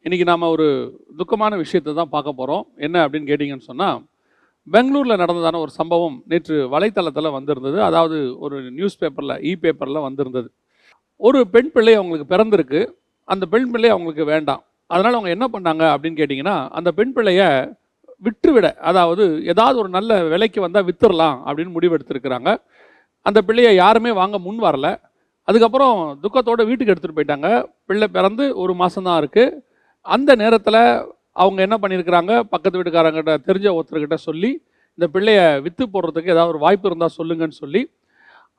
இன்றைக்கி நாம் ஒரு துக்கமான விஷயத்தை தான் பார்க்க போகிறோம். என்ன அப்படின்னு கேட்டிங்கன்னு சொன்னால், பெங்களூரில் நடந்ததான ஒரு சம்பவம் நேற்று வலைத்தளத்தில் வந்திருந்தது. அதாவது ஒரு நியூஸ் பேப்பரில், பேப்பரில் வந்திருந்தது. ஒரு பெண் பிள்ளை அவங்களுக்கு பிறந்திருக்கு. அந்த பெண் பிள்ளை அவங்களுக்கு வேண்டாம். அதனால் அவங்க என்ன பண்ணாங்க அப்படின்னு கேட்டிங்கன்னா, அந்த பெண் பிள்ளையை விற்றுவிட, அதாவது ஏதாவது ஒரு நல்ல விலைக்கு வந்தால் விற்றுடலாம் அப்படின்னு முடிவெடுத்திருக்கிறாங்க. அந்த பிள்ளையை யாருமே வாங்க முன் வரல. அதுக்கப்புறம் துக்கத்தோடு வீட்டுக்கு எடுத்துகிட்டு போயிட்டாங்க. பிள்ளை பிறந்து ஒரு மாதம்தான் இருக்குது. அந்த நேரத்தில் அவங்க என்ன பண்ணியிருக்கிறாங்க, பக்கத்து வீட்டுக்காரங்கிட்ட தெரிஞ்ச ஒருத்தர்கிட்ட சொல்லி இந்த பிள்ளையை விற்று போடுறதுக்கு ஏதாவது ஒரு வாய்ப்பு இருந்தால் சொல்லுங்கன்னு சொல்லி,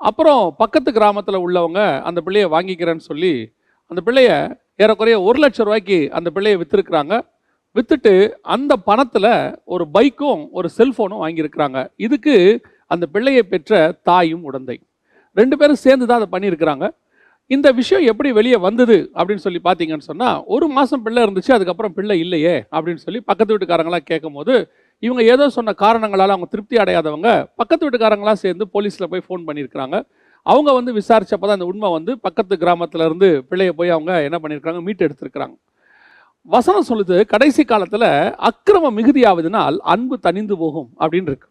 அப்புறம் பக்கத்து கிராமத்தில் உள்ளவங்க அந்த பிள்ளையை வாங்கிக்கிறேன்னு சொல்லி அந்த பிள்ளையை ஏறக்குறைய 1 லட்சம் ரூபாய்க்கு அந்த பிள்ளையை விற்றுருக்குறாங்க. விற்றுட்டு அந்த பணத்தில் ஒரு பைக்கும் ஒரு செல்ஃபோனும் வாங்கியிருக்கிறாங்க. இதுக்கு அந்த பிள்ளையை பெற்ற தாயும் உடந்தை 2 பேரும் சேர்ந்து தான் அதை பண்ணியிருக்கிறாங்க. இந்த விஷயம் எப்படி வெளியே வந்தது அப்படின்னு சொல்லி பார்த்தீங்கன்னு சொன்னால், 1 மாதம் பிள்ளை இருந்துச்சு, அதுக்கப்புறம் பிள்ளை இல்லையே அப்படின்னு சொல்லி பக்கத்து வீட்டுக்காரங்களாம் கேட்கும் போது, இவங்க ஏதோ சொன்ன காரணங்களால் அவங்க திருப்தி அடையாதவங்க பக்கத்து வீட்டுக்காரங்களாம் சேர்ந்து போலீஸில் போய் ஃபோன் பண்ணியிருக்கிறாங்க. அவங்க வந்து விசாரிச்சப்போ தான் இந்த உண்மை வந்து பக்கத்து கிராமத்தில் இருந்து பிள்ளையை போய் அவங்க என்ன பண்ணியிருக்காங்க, மீட்டு எடுத்திருக்கிறாங்க. வசனம் சொல்லுது, கடைசி காலத்தில் அக்கிரமம் மிகுதியாவதினால் அன்பு தணிந்து போகும் அப்படின்னு இருக்கு.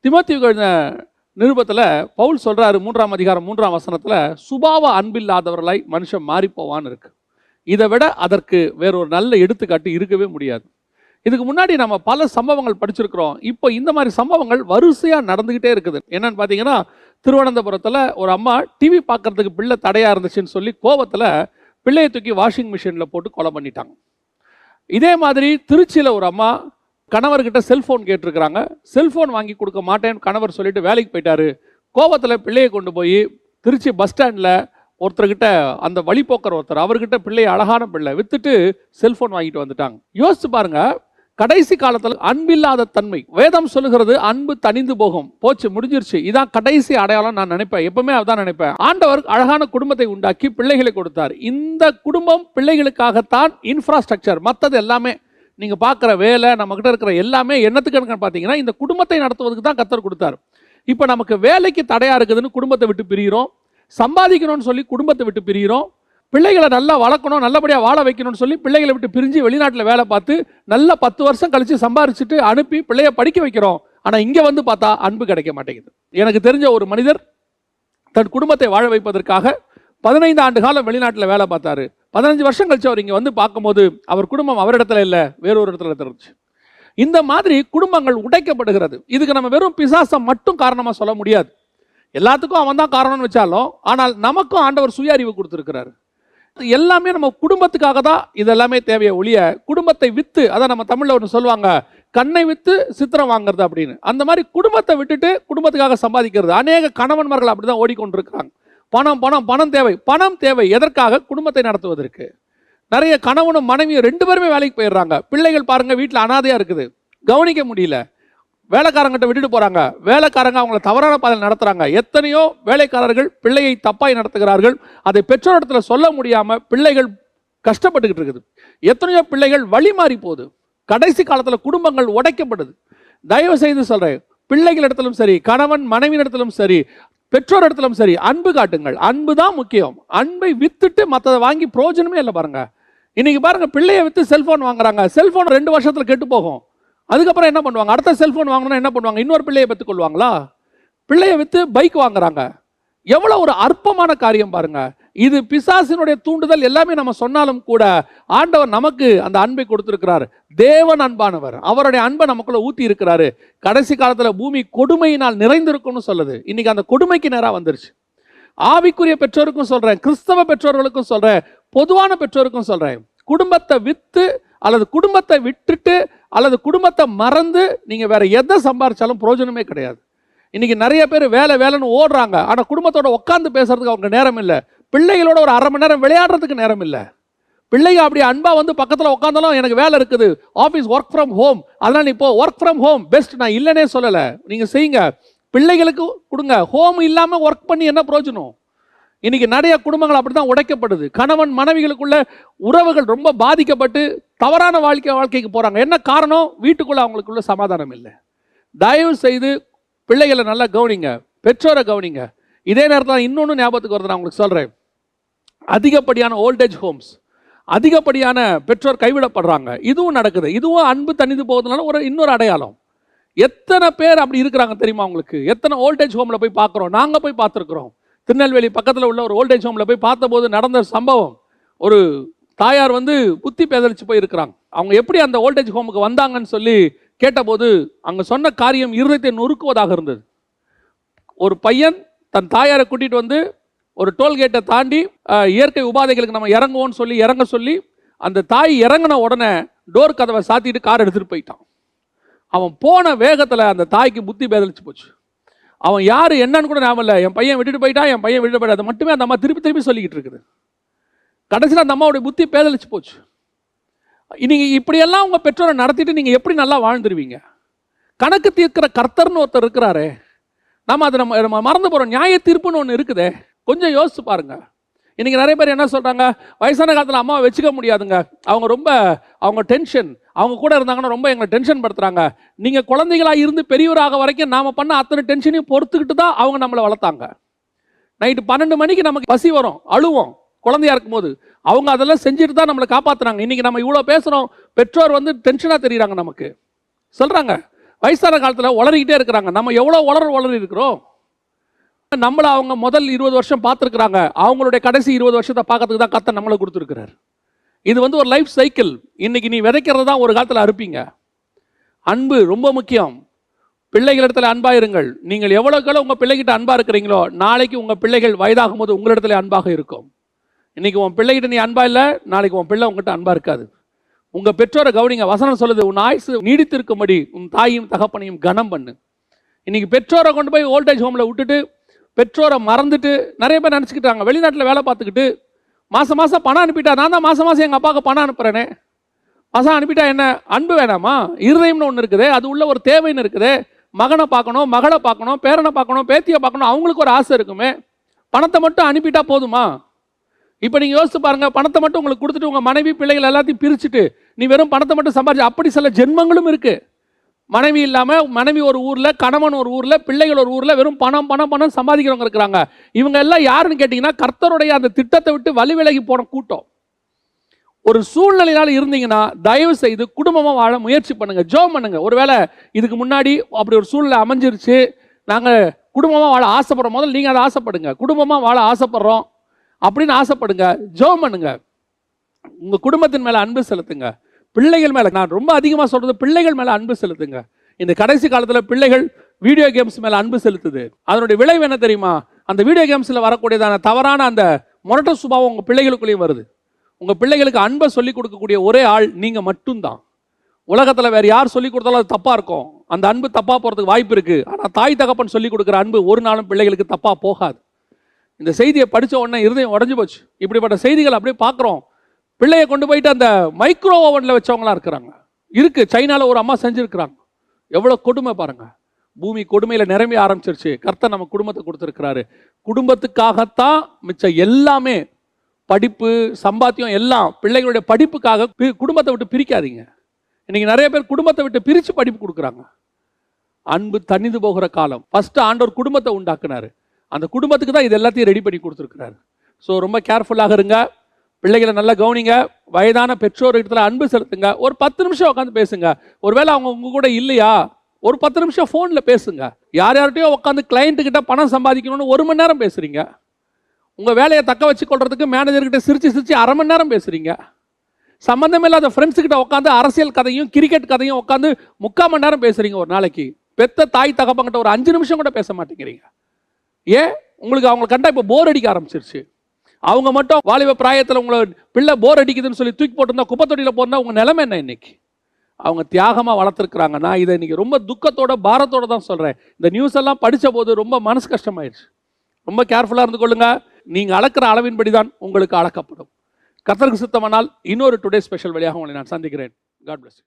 தீமோத்தேயு நிருபத்தில் பவுல் சொல்கிறாரு 3ஆம் அதிகாரம் 3ஆம் வசனத்தில், சுபாவ அன்பில்லாதவர்களாய் மனுஷன் மாறி போவான்னு இருக்கு. இதை விட அதற்கு வேறொரு நல்ல எடுத்துக்காட்டு இருக்கவே முடியாது. இதுக்கு முன்னாடி நம்ம பல சம்பவங்கள் படிச்சிருக்கிறோம். இப்போ இந்த மாதிரி சம்பவங்கள் வரிசையாக நடந்துக்கிட்டே இருக்குது. என்னன்னு பார்த்தீங்கன்னா, திருவனந்தபுரத்தில் ஒரு அம்மா டிவி பார்க்கறதுக்கு பிள்ளை தடையாக இருந்துச்சுன்னு சொல்லி கோபத்தில் பிள்ளையை தூக்கி வாஷிங் மிஷினில் போட்டு கொலை பண்ணிட்டாங்க. இதே மாதிரி திருச்சியில் ஒரு அம்மா கணவர்கிட்ட செல்ஃபோன் கேட்டிருக்கிறாங்க. செல்ஃபோன் வாங்கி கொடுக்க மாட்டேன்னு கணவர் சொல்லிட்டு வேலைக்கு போயிட்டாரு. கோபத்தில் பிள்ளையை கொண்டு போய் திருச்சி பஸ் ஸ்டாண்டில் ஒருத்தர்கிட்ட, அந்த வழிபோக்கர் ஒருத்தர், அவர்கிட்ட பிள்ளையை, அழகான பிள்ளை, விற்றுட்டு செல்ஃபோன் வாங்கிட்டு வந்துட்டாங்க. யோசிச்சு பாருங்க, கடைசி காலத்தில் அன்பில்லாத தன்மை. வேதம் சொல்லுகிறது அன்பு தணிந்து போகும், போச்சு, முடிஞ்சிருச்சு, இதான் கடைசி அடையாளம் நான் நினைப்பேன். எப்பவுமே அதான் நினைப்பேன். ஆண்டவர் அழகான குடும்பத்தை உண்டாக்கி பிள்ளைகளை கொடுத்தார். இந்த குடும்பம் பிள்ளைகளுக்காகத்தான் இன்ஃப்ராஸ்ட்ரக்சர். மற்றது எல்லாமே நீங்கள் பார்க்குற வேலை, நம்மக்கிட்ட இருக்கிற எல்லாமே என்னத்துக்கு பார்த்தீங்கன்னா இந்த குடும்பத்தை நடத்துவதுக்கு தான் கர்த்தர் கொடுத்தார். இப்போ நமக்கு வேலைக்கு தடையாக இருக்குதுன்னு குடும்பத்தை விட்டு பிரிகிறோம், சம்பாதிக்கணும்னு சொல்லி குடும்பத்தை விட்டு பிரிகிறோம், பிள்ளைகளை நல்லா வளர்க்கணும், நல்லபடியாக வாழ வைக்கணும்னு சொல்லி பிள்ளைகளை விட்டு பிரிஞ்சு வெளிநாட்டில் வேலை பார்த்து நல்லா 10 வருஷம் கழித்து சம்பாரிச்சுட்டு அனுப்பி பிள்ளைய படிக்க வைக்கிறோம். ஆனால் இங்கே வந்து பார்த்தா அன்பு கிடைக்க மாட்டேங்குது. எனக்கு தெரிஞ்ச ஒரு மனிதர் தன் குடும்பத்தை வாழ வைப்பதற்காக 15 ஆண்டு காலம் வெளிநாட்டில் வேலை பார்த்தாரு. 15 வருஷம் கழிச்சு அவர் இங்கே வந்து பார்க்கும்போது அவர் குடும்பம் அவரிடத்துல இல்லை, வேறொரு இடத்துல இருந்துச்சு. இந்த மாதிரி குடும்பங்கள் உடைக்கப்படுகிறது. இதுக்கு நம்ம வெறும் பிசாசம் மட்டும் காரணமாக சொல்ல முடியாது. எல்லாத்துக்கும் அவன் தான் காரணம்னு வச்சாலும், ஆனால் நமக்கும் ஆண்டவர் சுய அறிவு கொடுத்துருக்கிறாரு. எல்லாமே நம்ம குடும்பத்துக்காக தான் இதெல்லாமே தேவையை ஒழிய, குடும்பத்தை விற்று, அதான் நம்ம தமிழில் ஒன்று சொல்லுவாங்க, கண்ணை விற்று சித்திரம் வாங்குறது அப்படின்னு. அந்த மாதிரி குடும்பத்தை விட்டுட்டு குடும்பத்துக்காக சம்பாதிக்கிறது. அநேக கணவன்மார்கள் அப்படி தான் ஓடிக்கொண்டிருக்கிறாங்க. பணம் பணம் பணம் தேவை, பணம் தேவை. எதற்காக? குடும்பத்தை நடத்துவதற்கு. நிறைய கணவனும் மனைவியும் 2 பேருமே வேலைக்கு போயிடுறாங்க. பிள்ளைகள் பாருங்க வீட்டில் அனாதையாக இருக்குது, கவனிக்க முடியல. வேலைக்காரங்கிட்ட விட்டுட்டு போகிறாங்க, வேலைக்காரங்க அவங்கள தவறான பாதையில் நடத்துகிறாங்க. எத்தனையோ வேலைக்காரர்கள் பிள்ளையை தப்பாய் நடத்துகிறார்கள். அதை பெற்றோரிடத்துல சொல்ல முடியாமல் பிள்ளைகள் கஷ்டப்பட்டுக்கிட்டு இருக்குது. எத்தனையோ பிள்ளைகள் வழி மாறி போகுது. கடைசி காலத்தில் குடும்பங்கள் உடைக்கப்படுது. தயவு செய்து சொல்கிறேன், பிள்ளைகளிடத்திலும் சரி, கணவன் மனைவியிடத்திலும் சரி, பெற்றோர் இடத்திலும் சரி, அன்பு காட்டுங்கள். அன்பு தான் முக்கியம். அன்பை வித்துட்டு மற்றதை வாங்கி பிரயோஜனமே இல்லை. பாருங்க, இன்னைக்கு பாருங்க, பிள்ளையை வித்து செல்போன் வாங்குறாங்க. செல்போன் 2 வருஷத்துல கெட்டு போகும். அதுக்கப்புறம் என்ன பண்ணுவாங்க? அடுத்த செல்போன் வாங்கணும்னா என்ன பண்ணுவாங்க? இன்னொரு பிள்ளையை பெற்றுக்கொள்வாங்களா? பிள்ளையை வித்து பைக் வாங்குறாங்க. எவ்வளவு ஒரு அற்பமான காரியம் பாருங்க. இது பிசாசினுடைய தூண்டுதல். எல்லாமே நம்ம சொன்னாலும் கூட ஆண்டவர் நமக்கு அந்த அன்பை கொடுத்திருக்கிறார். தேவன் அன்பானவர், அவருடைய அன்பை நமக்குள்ள ஊத்தி இருக்கிறாரு. கடைசி காலத்துல பூமி கொடுமையினால் நிறைந்திருக்கும்னு சொல்லுது. இன்னைக்கு அந்த கொடுமைக்கு நேரா வந்துருச்சு. ஆவிக்குரிய பெற்றோருக்கும் சொல்றேன், கிறிஸ்தவ பெற்றோர்களுக்கும் சொல்றேன், பொதுவான பெற்றோருக்கும் சொல்றேன், குடும்பத்தை வித்து அல்லது குடும்பத்தை விட்டுட்டு அல்லது குடும்பத்தை மறந்து நீங்க வேற எதை சம்பாரிச்சாலும் பிரயோஜனமே கிடையாது. இன்னைக்கு நிறைய பேர் வேலை வேலைன்னு ஓடுறாங்க, ஆனால் குடும்பத்தோட உட்காந்து பேசுறதுக்கு அவங்க நேரம் இல்லை. பிள்ளைகளோட ஒரு 1/2 மணி நேரம் விளையாடுறதுக்கு நேரம் இல்லை. பிள்ளைங்க அப்படி அன்பா வந்து பக்கத்தில் உட்காந்தாலும் எனக்கு வேலை இருக்குது, ஆஃபீஸ் ஒர்க் ஃப்ரம் ஹோம், அதனால் இப்போ ஒர்க் ஃப்ரம் ஹோம் பெஸ்ட், நான் இல்லைன்னே சொல்லலை, நீங்கள் செய்யுங்க, பிள்ளைகளுக்கு கொடுங்க. ஹோம் இல்லாமல் ஒர்க் பண்ணி என்ன பிரயோஜனம்? இன்னைக்கு நிறைய குடும்பங்கள் அப்படி தான் உடைக்கப்படுது. கணவன் மனைவிகளுக்குள்ள உறவுகள் ரொம்ப பாதிக்கப்பட்டு தவறான வாழ்க்கைக்கு போகிறாங்க. என்ன காரணம்? வீட்டுக்குள்ளே அவங்களுக்குள்ள சமாதானம் இல்லை. தயவு செய்து பிள்ளைகளை நல்லா கவனிங்க, பெற்றோரை கவனிங்க. இதே நேரத்தில் இன்னொன்று ஞாபகத்துக்கு வருது, நான் உங்களுக்கு சொல்கிறேன். அதிகப்படியான ஓல்டேஜ் ஹோம்ஸ், அதிகப்படியான பெற்றோர் கைவிடப்படுறாங்க. இதுவும் நடக்குது. இதுவும் அன்பு தனிந்து போவதனால இன்னொரு அடையாளம். எத்தனை பேர் அப்படி இருக்கிறாங்க தெரியுமா உங்களுக்கு? எத்தனை ஓல்டேஜ் ஹோமில் போய் பார்க்குறோம். நாங்கள் போய் பார்த்துருக்குறோம். திருநெல்வேலி பக்கத்தில் உள்ள ஒரு ஓல்டேஜ் ஹோமில் போய் பார்த்தபோது நடந்த சம்பவம். ஒரு தாயார் புத்தி பேதலிச்சு போய் இருக்கிறாங்க. அவங்க எப்படி அந்த ஓல்டேஜ் ஹோமுக்கு வந்தாங்கன்னு சொல்லி கேட்டபோது அங்கே சொன்ன காரியம் இருதயத்தை நொறுக்குவதாக இருந்தது. ஒரு பையன் தன் தாயாரை கூட்டிகிட்டு ஒரு டோல்கேட்டை தாண்டி இயற்கை உபாதைகளுக்கு நம்ம இறங்குவோன்னு சொல்லி இறங்க சொல்லி அந்த தாய் இறங்கின உடனே டோர் கதவை சாத்திட்டு கார் எடுத்துகிட்டு போயிட்டான். அவன் போன வேகத்தில் அந்த தாய்க்கு புத்தி பேதலிச்சு போச்சு. அவன் யார் என்னன்னு கூட ஞாபகம் இல்லை. என் பையன் விட்டுட்டு போயிட்டான், என் பையன் விட்டுட்டு போயிட்டா. அது மட்டுமே அந்த அம்மா திருப்பி திருப்பி சொல்லிக்கிட்டு இருக்குது. கடைசியில் அந்த அம்மாவுடைய புத்தி பேதலிச்சு போச்சு. நீங்கள் இப்படியெல்லாம் உங்கள் பெற்றோரை நடத்திட்டு நீங்கள் எப்படி நல்லா வாழ்ந்துருவீங்க? கணக்கு தீர்க்கிற கர்த்தர்னு ஒருத்தர் இருக்கிறாரே, நம்ம அதை நம்ம மறந்து போகிறோம். நியாய தீர்ப்புன்னு ஒன்று இருக்குதே, கொஞ்சம் யோசிச்சு பாருங்க. இன்றைக்கி நிறைய பேர் என்ன சொல்கிறாங்க, வயசான காலத்தில் அம்மாவை வச்சுக்க முடியாதுங்க, அவங்க டென்ஷன், அவங்க கூட இருந்தாங்கன்னா ரொம்ப எங்களை டென்ஷன் படுத்துகிறாங்க. நீங்கள் குழந்தைகளாக இருந்து பெரியவராக வரைக்கும் நாம் பண்ண அத்தனை டென்ஷனையும் பொறுத்துக்கிட்டு தான் அவங்க நம்மளை வளர்த்தாங்க. நைட்டு 12 மணிக்கு நமக்கு பசி வரும், அழுவோம் குழந்தையா இருக்கும்போது. அவங்க அதெல்லாம் செஞ்சுட்டு தான் நம்மளை காப்பாற்றுறாங்க. இன்றைக்கி நம்ம இவ்வளோ பேசுகிறோம், பெற்றோர் டென்ஷனாக தெரியுறாங்க நமக்கு. சொல்கிறாங்க வயசான காலத்தில் உளறிக்கிட்டே இருக்கிறாங்க. நம்ம எவ்வளோ உளறி இருக்கிறோம். நம்மளை அவங்க முதல் 20 வருஷம் பார்த்துருக்குறாங்க, அவங்களுடைய கடைசி 20 வருஷத்தை பார்க்கறதுக்கு தான் கர்த்தர் நம்மளை கொடுத்துருக்கிறார். இது ஒரு லைஃப் சைக்கிள். இன்னைக்கு நீ விதைக்கிறது தான் ஒரு காலத்தில் அறுப்பீங்க. அன்பு ரொம்ப முக்கியம். பிள்ளைகளிடத்தில் அன்பாக இருங்கள். நீங்கள் எவ்வளோக்களோ உங்கள் பிள்ளைகிட்ட அன்பாக இருக்கிறீங்களோ, நாளைக்கு உங்கள் பிள்ளைகள் வயதாகும் போது உங்களிடத்துல அன்பாக இருக்கும். இன்னைக்கு உன் பிள்ளைகிட்ட நீ அன்பா இல்லை, நாளைக்கு உன் பிள்ளை உங்ககிட்ட அன்பா இருக்காது. உங்க பெற்றோரை கவனிங்க. வசனம் சொல்லுது, உன் ஆயுசு நீடித்திருக்கும்படி உன் தாயும் தகப்பனையும் கனம் பண்ணு. இன்னைக்கு பெற்றோரை கொண்டு போய் ஓல்டேஜ் ஹோமில் விட்டுட்டு பெற்றோரை மறந்துட்டு நிறைய பேர் நினச்சிக்கிட்டாங்க. வெளிநாட்டில் வேலை பார்த்துக்கிட்டு மாதம் மாதம் பணம் அனுப்பிட்டா, நான் தான் மாதம் மாதம் எங்கள் அப்பாவுக்கு பணம் அனுப்புகிறேனே, மாதம் அனுப்பிட்டா என்ன? அன்பு வேணாமா? இருதயம்னு ஒன்று இருக்குது, அது உள்ள ஒரு தேவைன்னு இருக்குது. மகனை பார்க்கணும், மகளை பார்க்கணும், பேரனை பார்க்கணும், பேத்தியை பார்க்கணும், அவங்களுக்கு ஒரு ஆசை இருக்குமே. பணத்தை மட்டும் அனுப்பிட்டா போதுமா? இப்போ நீங்கள் யோசிச்சு பாருங்கள், பணத்தை மட்டும் உங்களுக்கு கொடுத்துட்டு உங்கள் மனைவி பிள்ளைகள் எல்லாத்தையும் பிரிச்சுட்டு நீ வெறும் பணத்தை மட்டும் சம்பாதிச்சு, அப்படி சில ஜென்மங்களும் இருக்குது. மனைவி இல்லாமல் மனைவி ஒரு ஊரில், கணவன் ஒரு ஊரில், பிள்ளைகள் ஒரு ஊரில் வெறும் பணம் பணம் பணம் சம்பாதிக்கிறவங்க இருக்கிறாங்க. இவங்க எல்லாம் யாருன்னு கேட்டிங்கன்னா கர்த்தருடைய அந்த திட்டத்தை விட்டு வழி விலகி போன கூட்டம். ஒரு சூழ்நிலையினால இருந்தீங்கன்னா தயவு செய்து குடும்பமாக வாழ முயற்சி பண்ணுங்க, ஜெபம் பண்ணுங்க. ஒருவேளை இதுக்கு முன்னாடி அப்படி ஒரு சூழ்நிலை அமைஞ்சிருச்சு, நாங்கள் குடும்பமாக வாழ ஆசைப்படுறோம், முதல்ல நீங்கள் அதை ஆசைப்படுங்க. குடும்பமாக வாழ ஆசைப்படுறோம் அப்படின்னு ஆசைப்படுங்க, ஜெபம் பண்ணுங்க. உங்கள் குடும்பத்தின் மேலே அன்பு செலுத்துங்க. பிள்ளைகள் மேலே, நான் ரொம்ப அதிகமாக சொல்கிறது, பிள்ளைகள் மேலே அன்பு செலுத்துங்க. இந்த கடைசி காலத்தில் பிள்ளைகள் வீடியோ கேம்ஸ் மேலே அன்பு செலுத்துது. அதனுடைய விளைவு என்ன தெரியுமா? அந்த வீடியோ கேம்ஸில் வரக்கூடியதான தவறான அந்த முரட்ட சுபாவம் உங்கள் பிள்ளைகளுக்குள்ளேயும் வருது. உங்கள் பிள்ளைகளுக்கு அன்பை சொல்லிக் கொடுக்கக்கூடிய ஒரே ஆள் நீங்கள் மட்டும்தான். உலகத்தில் வேறு யார் சொல்லிக் கொடுத்தாலும் அது தப்பாக இருக்கும். அந்த அன்பு தப்பாக போகிறதுக்கு வாய்ப்பு இருக்குது. ஆனால் தாய் தகப்பன் சொல்லிக் கொடுக்குற அன்பு ஒரு நாளும் பிள்ளைகளுக்கு தப்பாக போகாது. இந்த செய்தியை படித்த உடனே இருதயம் உடஞ்சி போச்சு. இப்படிப்பட்ட செய்திகள் அப்படியே பார்க்குறோம். பிள்ளையை கொண்டு போயிட்டு அந்த மைக்ரோ ஓவனில் வச்சவங்களாம் இருக்கிறாங்க. இருக்குது, சைனாவில் ஒரு அம்மா செஞ்சுருக்கிறாங்க. எவ்வளோ கொடுமை பாருங்கள். பூமி கொடுமையில் நிரம்பி ஆரம்பிச்சிருச்சு. கர்த்தர் நம்ம குடும்பத்தை கொடுத்துருக்கிறாரு. குடும்பத்துக்காகத்தான் மிச்சம் எல்லாமே, படிப்பு சம்பாத்தியம் எல்லாம் பிள்ளைகளுடைய படிப்புக்காக. குடும்பத்தை விட்டு பிரிக்காதீங்க. இன்னைக்கு நிறைய பேர் குடும்பத்தை விட்டு பிரித்து படிப்பு கொடுக்குறாங்க. அன்பு தனிந்து போகிற காலம். ஃபர்ஸ்ட் ஆண்டவர் குடும்பத்தை உண்டாக்குனாரு, அந்த குடும்பத்துக்கு தான் இது எல்லாத்தையும் ரெடி பண்ணி கொடுத்துருக்கிறாரு. ஸோ ரொம்ப கேர்ஃபுல்லாக இருங்க. பிள்ளைகளை நல்லா கவனிங்க. வயதான பெற்றோர் இடத்துல அன்பு செலுத்துங்க. ஒரு 10 நிமிஷம் உட்காந்து பேசுங்க. ஒருவேளை அவங்க உங்க கூட இல்லையா, ஒரு 10 நிமிஷம் ஃபோனில் பேசுங்க. யார்கிட்டயோ உட்காந்து கிளைண்ட்டுக்கிட்ட பணம் சம்பாதிக்கணும்னு 1 மணி நேரம் பேசுறீங்க. உங்கள் வேலையை தக்க வச்சு கொள்றதுக்கு மேனேஜர்கிட்ட சிரிச்சு 1/2 மணி நேரம் பேசுறீங்க. சம்மந்தமே இல்லாத ஃப்ரெண்ட்ஸுக்கிட்ட உட்காந்து அரசியல் கதையும் கிரிக்கெட் கதையும் உட்காந்து 3/4 மணி நேரம் பேசுறீங்க ஒரு நாளைக்கு. பெத்த தாய் தகப்பங்கிட்ட ஒரு 5 நிமிஷம் கூட பேச மாட்டேங்கிறீங்க. ஏன்? உங்களுக்கு அவங்க கண்டா இப்போ போர் அடிக்க ஆரம்பிச்சிருச்சு. அவங்க மட்டும் வாலிப பிராயத்தில் உங்களை பிள்ளை போர் அடிக்குதுன்னு சொல்லி தூக்கி போட்டிருந்தா, குப்பை தொட்டியில் போட்டிருந்தா உங்கள் நிலைமை என்ன? இன்னைக்கு அவங்க தியாகமாக வளர்த்துருக்குறாங்க. நான் இதை இன்னைக்கு ரொம்ப துக்கத்தோட பாரத்தோட தான் சொல்கிறேன். இந்த நியூஸ் எல்லாம் படித்த போது ரொம்ப மனசு கஷ்டமாயிடுச்சு. ரொம்ப கேர்ஃபுல்லாக இருந்து கொள்ளுங்க. நீங்கள் அளக்கிற அளவின்படி தான் உங்களுக்கு அளக்கப்படும். கர்த்தருக்கு சித்தமானால் இன்னொரு டுடே ஸ்பெஷல் வழியாக உங்களை நான் சந்திக்கிறேன். God bless you.